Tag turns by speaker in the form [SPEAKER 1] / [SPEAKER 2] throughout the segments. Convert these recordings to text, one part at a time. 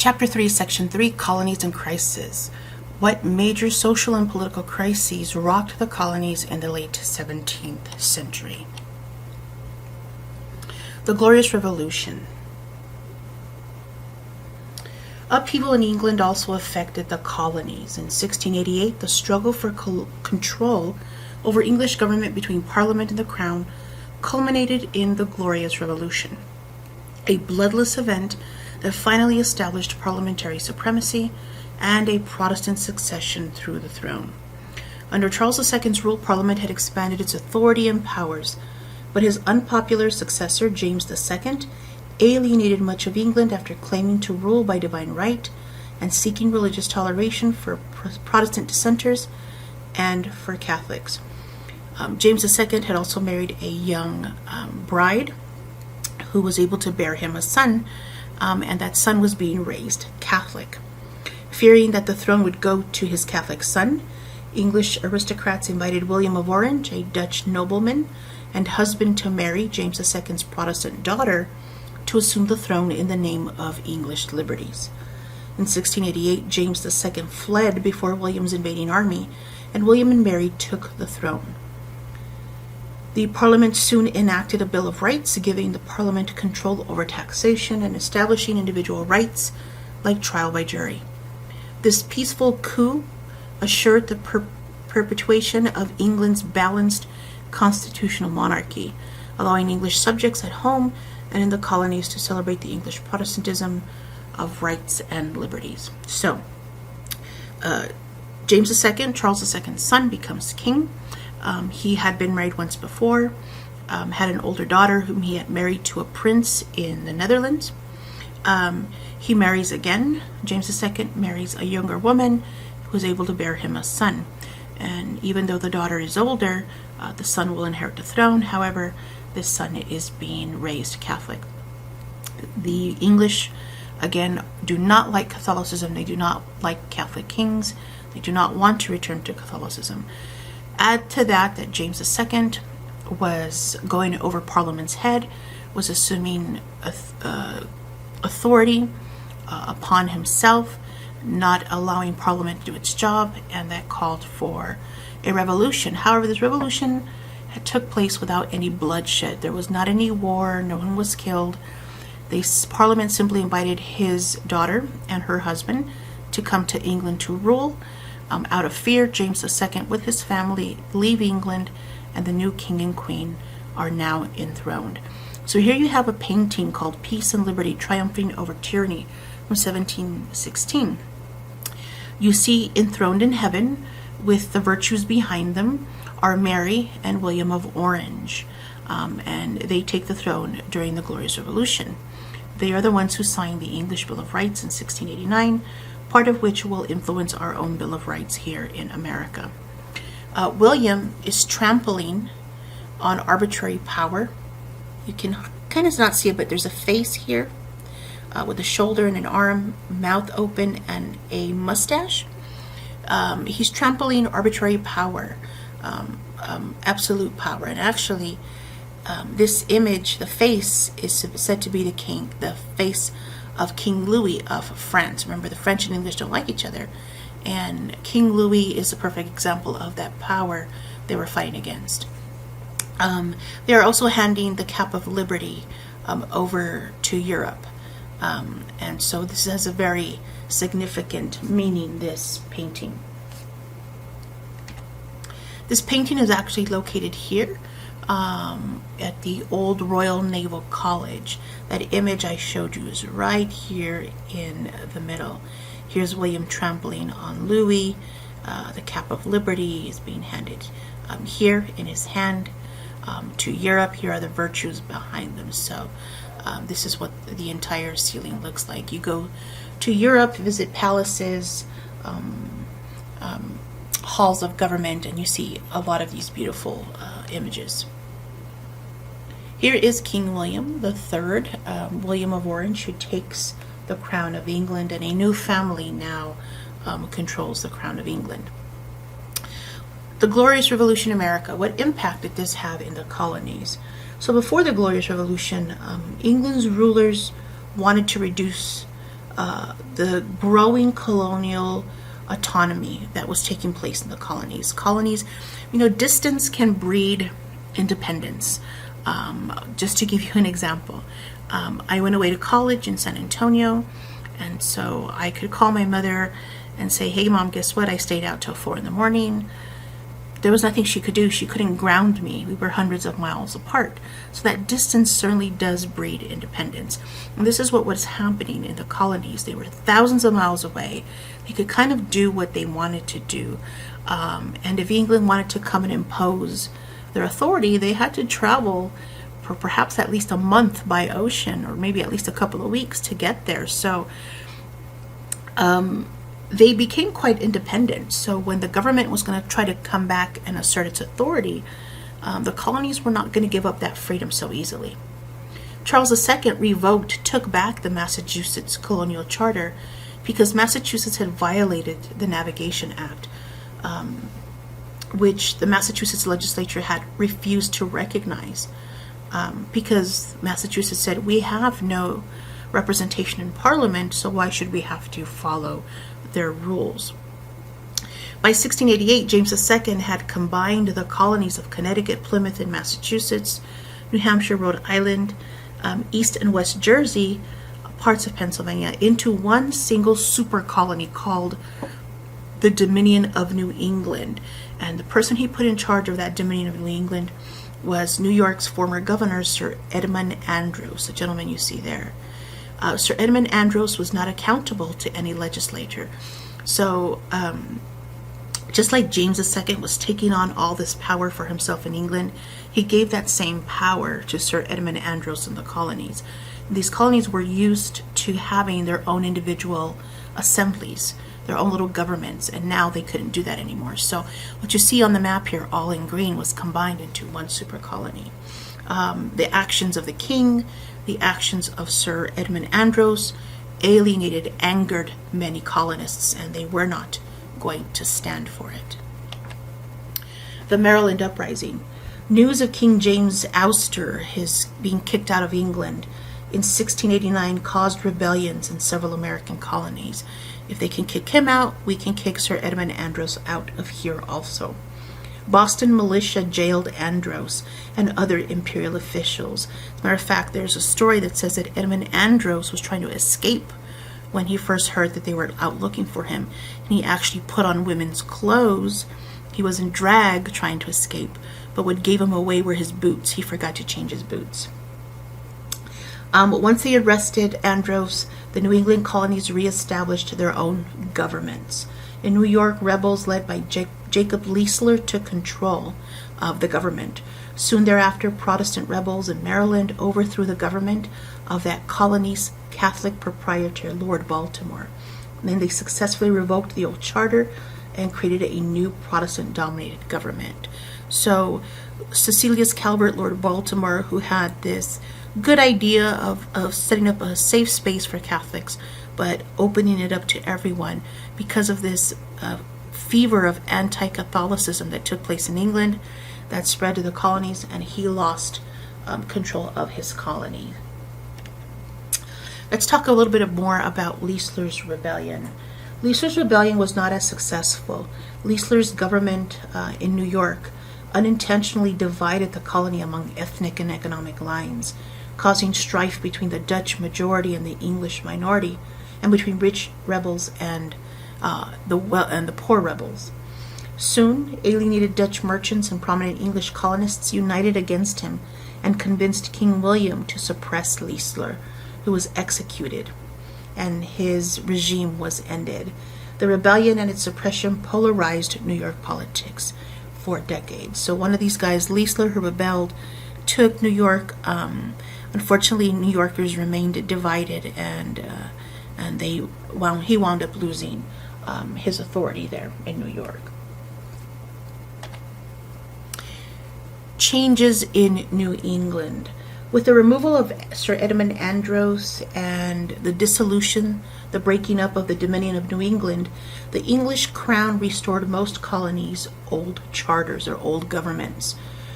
[SPEAKER 1] Chapter 3, Section 3, Colonies and Crises. What major social and political crises rocked the colonies in the late 17th century? The Glorious Revolution. Upheaval in England also affected the colonies. In 1688, the struggle for control over English government between Parliament and the Crown culminated in the Glorious Revolution, a bloodless event that finally established parliamentary supremacy and a Protestant succession through the throne. Under Charles II's rule, Parliament had expanded its authority and powers, but his unpopular successor, James II, alienated much of England after claiming to rule by divine right and seeking religious toleration for Protestant dissenters and for Catholics. James II had also married a young bride who was able to bear him a son, and that son was being raised Catholic. Fearing that the throne would go to his Catholic son, English aristocrats invited William of Orange, a Dutch nobleman and husband to Mary, James II's Protestant daughter, to assume the throne in the name of English liberties. In 1688, James II fled before William's invading army, and William and Mary took the throne. The Parliament soon enacted a Bill of Rights, giving the Parliament control over taxation and establishing individual rights like trial by jury. This peaceful coup assured the perpetuation of England's balanced constitutional monarchy, allowing English subjects at home and in the colonies to celebrate the English Protestantism of rights and liberties. So, James II, Charles II's son, becomes king. He had been married once before, had an older daughter whom he had married to a prince in the Netherlands. He marries again. James II marries a younger woman who is able to bear him a son. And even though the daughter is older, the son will inherit the throne. However, this son is being raised Catholic. The English, again, do not like Catholicism. They do not like Catholic kings. They do not want to return to Catholicism. Add to that James II was going over Parliament's head, was assuming authority upon himself, not allowing Parliament to do its job, and that called for a revolution. However, this revolution had took place without any bloodshed. There was not any war, no one was killed. Parliament simply invited his daughter and her husband to come to England to rule. Out of fear, James II, with his family, leave England, and the new king and queen are now enthroned. So here you have a painting called Peace and Liberty Triumphing Over Tyranny from 1716. You see enthroned in heaven, with the virtues behind them, are Mary and William of Orange, and they take the throne during the Glorious Revolution. They are the ones who signed the English Bill of Rights in 1689, part of which will influence our own Bill of Rights here in America. William is trampling on arbitrary power. You can kind of not see it, but there's a face here with a shoulder and an arm, mouth open, and a mustache. He's trampling arbitrary power, absolute power. And actually, this image, the face, is said to be the face of King Louis of France. Remember, the French and English don't like each other, and King Louis is a perfect example of that power they were fighting against. They are also handing the cap of liberty over to Europe, and so this has a very significant meaning, this painting. This painting is actually located here at the Old Royal Naval College. That image I showed you is right here in the middle. Here's William trampling on Louis. The cap of liberty is being handed here in his hand to Europe. Here are the virtues behind them. So this is what the entire ceiling looks like. You go to Europe, visit palaces, halls of government, and you see a lot of these beautiful images. Here is King William III, William of Orange, who takes the crown of England, and a new family now controls the crown of England. The Glorious Revolution in America, what impact did this have in the colonies? So before the Glorious Revolution, England's rulers wanted to reduce the growing colonial autonomy that was taking place in the colonies. Colonies, distance can breed independence. Just to give you an example, I went away to college in San Antonio, and so I could call my mother and say, "Hey, Mom, guess what? I stayed out till 4 in the morning." There was nothing she could do. She couldn't ground me. We were hundreds of miles apart. So that distance certainly does breed independence. And this is what was happening in the colonies. They were thousands of miles away. They could kind of do what they wanted to do. And if England wanted to come and impose their authority, they had to travel for perhaps at least a month by ocean, or maybe at least a couple of weeks to get there. So they became quite independent. So when the government was going to try to come back and assert its authority, the colonies were not going to give up that freedom so easily. Charles II took back the Massachusetts Colonial Charter because Massachusetts had violated the Navigation Act, which the Massachusetts legislature had refused to recognize, because Massachusetts said, we have no representation in Parliament, so why should we have to follow their rules? By 1688, James II had combined the colonies of Connecticut, Plymouth, and Massachusetts, New Hampshire, Rhode Island, East and West Jersey, parts of Pennsylvania, into one single super colony called the Dominion of New England. And the person he put in charge of that Dominion of New England was New York's former governor, Sir Edmund Andros, the gentleman you see there. Sir Edmund Andros was not accountable to any legislature. So just like James II was taking on all this power for himself in England, he gave that same power to Sir Edmund Andros in the colonies. These colonies were used to having their own individual assemblies, their own little governments, and now they couldn't do that anymore. So what you see on the map here, all in green, was combined into one super colony. The actions of the king, the actions of Sir Edmund Andros alienated, angered many colonists, and they were not going to stand for it. The Maryland Uprising. News of King James' ouster, his being kicked out of England, in 1689 caused rebellions in several American colonies. If they can kick him out, we can kick Sir Edmund Andros out of here also. Boston militia jailed Andros and other imperial officials. As a matter of fact, there's a story that says that Edmund Andros was trying to escape when he first heard that they were out looking for him. And he actually put on women's clothes. He was in drag trying to escape, but what gave him away were his boots. He forgot to change his boots. Once they arrested Andros, the New England colonies reestablished their own governments. In New York, rebels led by Jacob Leisler took control of the government. Soon thereafter, Protestant rebels in Maryland overthrew the government of that colony's Catholic proprietor, Lord Baltimore. And then they successfully revoked the old charter and created a new Protestant-dominated government. So Cecilius Calvert, Lord Baltimore, who had this good idea of setting up a safe space for Catholics, but opening it up to everyone because of this fever of anti-Catholicism that took place in England that spread to the colonies, and he lost control of his colony. Let's talk a little bit more about Leisler's rebellion. Leisler's rebellion was not as successful. Leisler's government in New York unintentionally divided the colony among ethnic and economic lines, causing strife between the Dutch majority and the English minority, and between rich rebels and the poor rebels. Soon, alienated Dutch merchants and prominent English colonists united against him and convinced King William to suppress Leisler, who was executed, and his regime was ended. The rebellion and its suppression polarized New York politics for decades. So one of these guys, Leisler, who rebelled, took New York. Unfortunately, New Yorkers remained divided, and he wound up losing his authority there in New York. Changes in New England. With the removal of Sir Edmund Andros and the dissolution, the breaking up of the Dominion of New England, the English crown restored most colonies' old charters or old governments.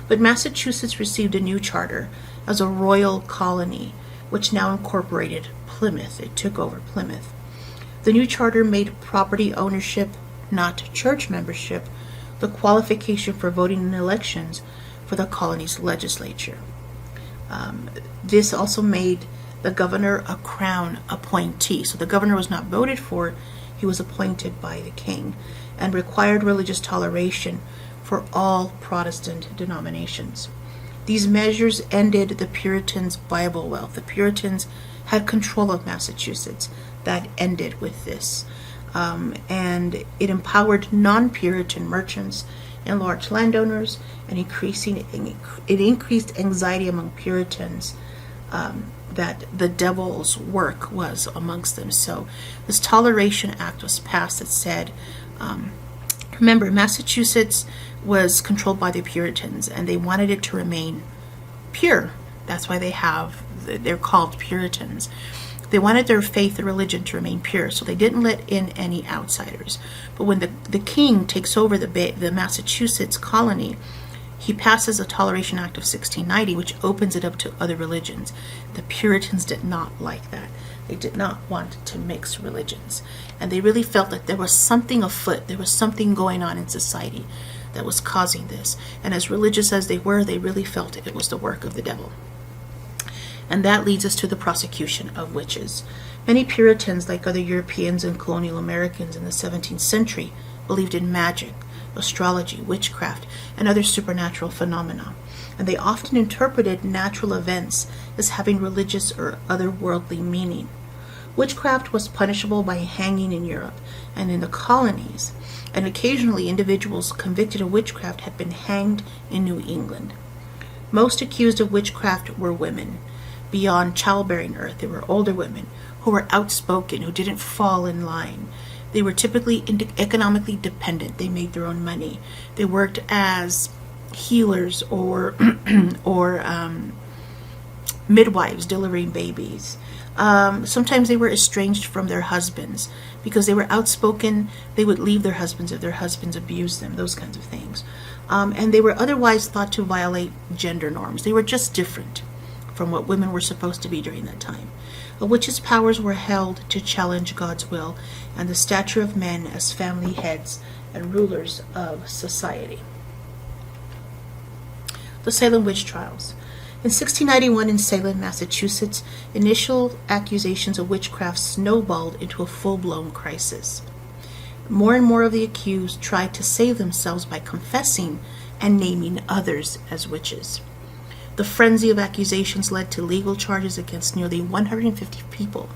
[SPEAKER 1] But Massachusetts received a new charter as a royal colony, which now incorporated Plymouth. It took over Plymouth. The new charter made property ownership, not church membership, the qualification for voting in elections for the colony's legislature. This also made the governor a crown appointee. So the governor was not voted for, he was appointed by the king, and required religious toleration for all Protestant denominations. These measures ended the Puritans' Bible wealth. The Puritans had control of Massachusetts. That ended with this. And it empowered non-Puritan merchants and large landowners, and it increased anxiety among Puritans that the devil's work was amongst them. So this Toleration Act was passed that said, remember, Massachusetts was controlled by the Puritans, and they wanted it to remain pure. That's why they're called Puritans. They wanted their faith and religion to remain pure, so they didn't let in any outsiders. But when the king takes over the Massachusetts colony, he passes a Toleration Act of 1690, which opens it up to other religions. The Puritans did not like that. They did not want to mix religions. And they really felt that there was something afoot, there was something going on in society that was causing this. And as religious as they were, they really felt it was the work of the devil. And that leads us to the prosecution of witches. Many Puritans, like other Europeans and colonial Americans in the 17th century, believed in magic, astrology, witchcraft, and other supernatural phenomena. And they often interpreted natural events as having religious or otherworldly meaning. Witchcraft was punishable by hanging in Europe and in the colonies, and occasionally individuals convicted of witchcraft had been hanged in New England. Most accused of witchcraft were women. Beyond childbearing earth, they were older women who were outspoken, who didn't fall in line. They were typically economically dependent. They made their own money. They worked as healers or midwives delivering babies. Sometimes they were estranged from their husbands because they were outspoken. They would leave their husbands if their husbands abused them, those kinds of things. And they were otherwise thought to violate gender norms. They were just different from what women were supposed to be during that time. A witch's powers were held to challenge God's will and the stature of men as family heads and rulers of society. The Salem Witch Trials. In 1691 in Salem, Massachusetts, initial accusations of witchcraft snowballed into a full-blown crisis. More and more of the accused tried to save themselves by confessing and naming others as witches. The frenzy of accusations led to legal charges against nearly 150 people,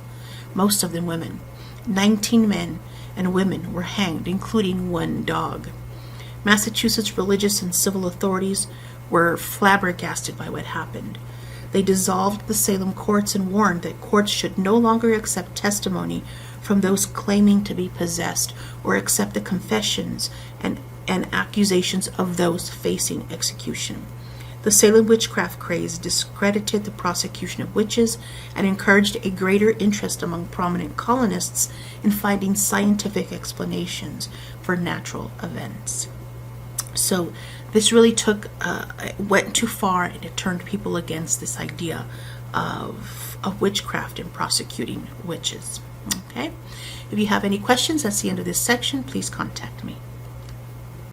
[SPEAKER 1] most of them women. 19 men and women were hanged, including one dog. Massachusetts religious and civil authorities were flabbergasted by what happened. They dissolved the Salem courts and warned that courts should no longer accept testimony from those claiming to be possessed or accept the confessions and accusations of those facing execution. The Salem witchcraft craze discredited the prosecution of witches and encouraged a greater interest among prominent colonists in finding scientific explanations for natural events. So this really went too far, and it turned people against this idea of witchcraft and prosecuting witches. Okay? If you have any questions, that's the end of this section. Please contact me.